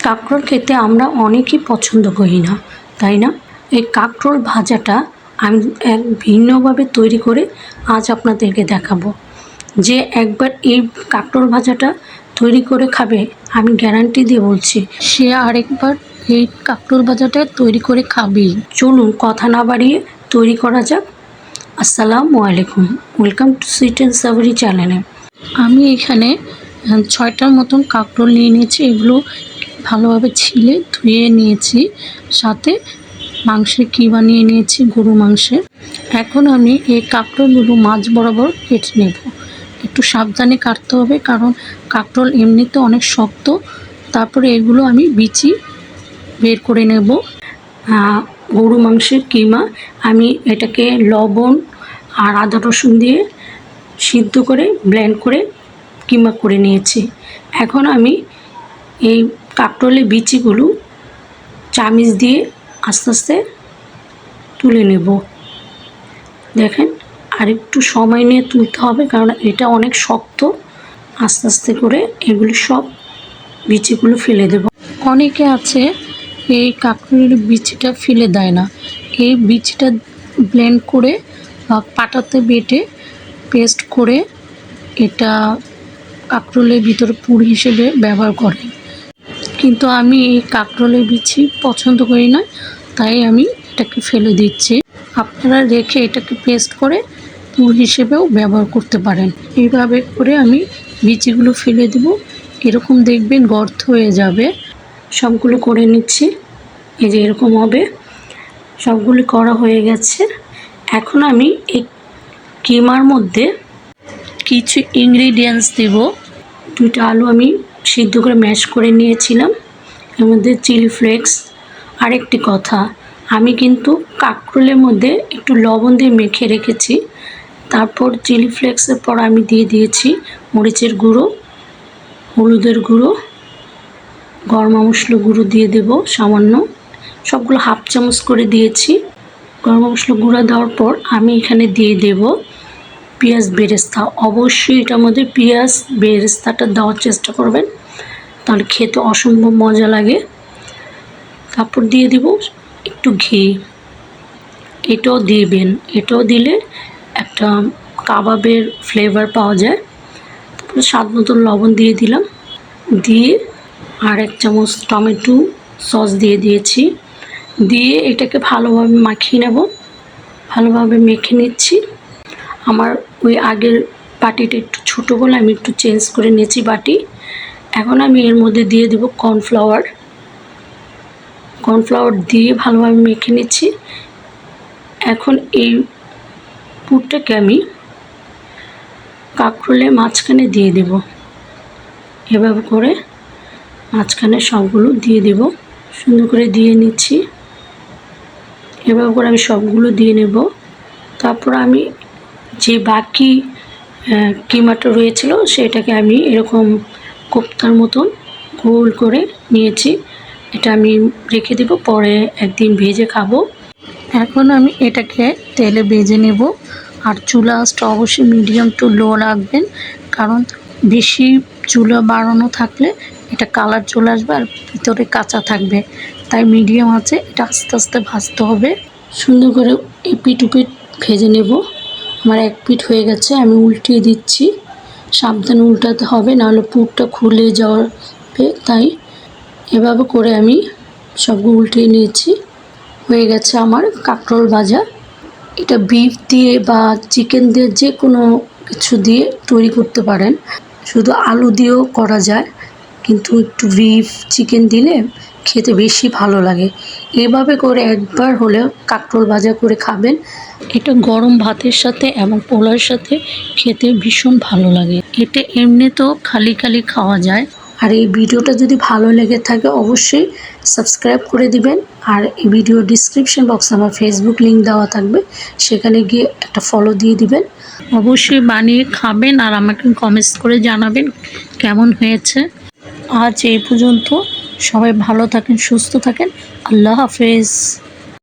কাঁকরোল খেতে আমরা অনেকেই পছন্দ করি না, তাই না? এই কাঁকরোল ভাজাটা আমি এক ভিন্নভাবে তৈরি করে আজ আপনাদেরকে দেখাবো। যে একবার এই কাঁকরোল ভাজাটা তৈরি করে খাবে, আমি গ্যারান্টি দিয়ে বলছি সে আরেকবার এই কাঁকরোল ভাজাটা তৈরি করে খাবেই। চলুন কথা না বাড়িয়ে তৈরি করা যাক। আসসালামু আলাইকুম, welcome to sweet and Savary চ্যানেলে। আমি এখানে 6টার মতন কাঁকরোল নিয়ে নিয়েছি। এগুলো ভালোভাবে ছিলে ধুয়ে নিয়েছি, সাথে মাংসের কিমা নিয়ে নিয়েছি, গরু মাংসের। এখন আমি এই কাঁকরোলগুলো মাছ বরাবর কেটে নেব। একটু সাবধানে কাটতে হবে, কারণ কাঁকরোল এমনিতে অনেক শক্ত। তারপরে এগুলো আমি বিচি বের করে নেব। গরু মাংসের কিমা আমি এটাকে লবণ আর আদা রসুন দিয়ে সিদ্ধ করে ব্লেন্ড করে কিমা করে নিয়েছি। এখন আমি এই কাঁকরোলের বিচিগুলো চামিচ দিয়ে আস্তে আস্তে তুলে নেব। দেখেন, আর একটু সময় নিয়ে তুলতে হবে, কারণ এটা অনেক শক্ত। আস্তে আস্তে করে এগুলো সব বিচিগুলো ফেলে দেব। অনেকে আছে এই কাঁকরোলের বিচিটা ফেলে দেয় না। এই বিচিটা ব্লেন্ড করে বা পাটাতে বেটে পেস্ট করে এটা কাঁকরোলের ভিতরে পুর হিসেবে ব্যবহার করে। কিন্তু আমি এই কাঁকরোলের বিচি পছন্দ করি না, তাই আমি এটাকে ফেলে দিচ্ছি। আপনারা রেখে এটাকে পেস্ট করে পুর হিসেবেও ব্যবহার করতে পারেন। এইভাবে করে আমি বিচিগুলো ফেলে দেব। এরকম দেখবেন গর্ত হয়ে যাবে। সবগুলো করে নিচ্ছি, এই যে এরকম হবে। সবগুলো করা হয়ে গেছে। এখন আমি এই কিমার মধ্যে কিছু ইনগ্রিডিয়েন্টস দেব। 2টা আলু আমি সিদ্ধ করে ম্যাশ করে নিয়েছিলাম, এর মধ্যে চিলি ফ্লেক্স। আরেকটি কথা, আমি কিন্তু কাঁকরোলের মধ্যে একটু লবণ দিয়ে মেখে রেখেছি। তারপর চিলি ফ্লেক্সের পর আমি দিয়ে দিয়েছি মরিচের গুঁড়ো, হলুদের গুঁড়ো, গরম মশলা গুঁড়ো দিয়ে দেব সামান্য। সবগুলো হাফ চামচ করে দিয়েছি। গরম মশলা গুঁড়ো দেওয়ার পর আমি এখানে দিয়ে দেব পেঁয়াজ বেরেস্তা। অবশ্যই এটার মধ্যে পেঁয়াজ বেরেস্তাটা দেওয়ার চেষ্টা করবেন, তাহলে খেতে অসম্ভব মজা লাগে। তারপর দিয়ে দিব একটু ঘি, এটাও দিবেন। এটাও দিলে একটা কাবাবের ফ্লেভার পাওয়া যায়। তারপরে স্বাদ মতো লবণ দিয়ে দিলাম, দিয়ে আর 1 চামচ টমেটো সস দিয়ে দিয়েছি। দিয়ে এটাকে ভালোভাবে মাখিয়ে নেব। ভালোভাবে মেখে নিচ্ছি। আমার ওই আগের বাটিটা একটু ছোটো বলে আমি একটু চেঞ্জ করে নিয়েছি বাটি। এখন আমি এর মধ্যে দিয়ে দেব কর্নফ্লাওয়ার। কর্নফ্লাওয়ার দিয়ে ভালোভাবে মেখে নিচ্ছি। এখন এই পুরটাকে আমি কাঁকরোলের মাঝখানে দিয়ে দেব। এভাবে করে মাঝখানে সবগুলো দিয়ে দেব। সুন্দর করে দিয়ে নিচ্ছি। এভাবে করে আমি সবগুলো দিয়ে নেব। তারপর আমি যে বাকি কিমাটা রয়েছিল সেটাকে আমি এরকম কোপ্তার মতন গোল করে নিয়েছি। এটা আমি রেখে দেব, পরে একদিন ভেজে খাবো। এখন আমি এটাকে তেলে ভেজে নেব। আর চুলা আঁচটা অবশ্যই মিডিয়াম টু লো রাখবেন, কারণ বেশি চুলা বাড়ানো থাকলে এটা কালার চলে আসবে আর ভিতরে কাঁচা থাকবে। তাই মিডিয়াম আছে এটা আস্তে আস্তে ভাজতে হবে। সুন্দর করে এপিট উপিট ভেজে নেব। আমার এক পিঠ হয়ে গেছে, আমি উল্টিয়ে দিচ্ছি। সাবধানে উল্টাতে হবে, নাহলে পুরটা খুলে যাবে। তাই এভাবে করে আমি সবগুলো উল্টিয়ে নিয়েছি। হয়ে গেছে আমার কাঁকরোল ভাজা। এটা বিফ দিয়ে বা চিকেন দিয়ে যে কোনো কিছু দিয়ে তৈরি করতে পারেন। শুধু আলু দিয়েও করা যায়, কিন্তু একটু বিফ চিকেন দিলে খেতে বেশি ভালো লাগে। এভাবে করে একবার হলেও কাঁকরোল ভাজা করে খাবেন। এটা গরম ভাতের সাথে এবং পোলাওর সাথে খেতে ভীষণ ভালো লাগে। এটা এমনিতেও খালি খালি খাওয়া যায়। আর এই ভিডিওটা যদি ভালো লেগে থাকে অবশ্যই সাবস্ক্রাইব করে দিবেন। আর এই ভিডিও ডিসক্রিপশন বক্সে আমার ফেসবুক লিঙ্ক দেওয়া থাকবে, সেখানে গিয়ে একটা ফলো দিয়ে দিবেন। অবশ্যই বানিয়ে খাবেন আর আমাকে কমেন্টস করে জানাবেন কেমন হয়েছে। আজ এই পর্যন্ত। সবাই ভালো থাকেন, সুস্থ থাকেন। আল্লাহ হাফেজ।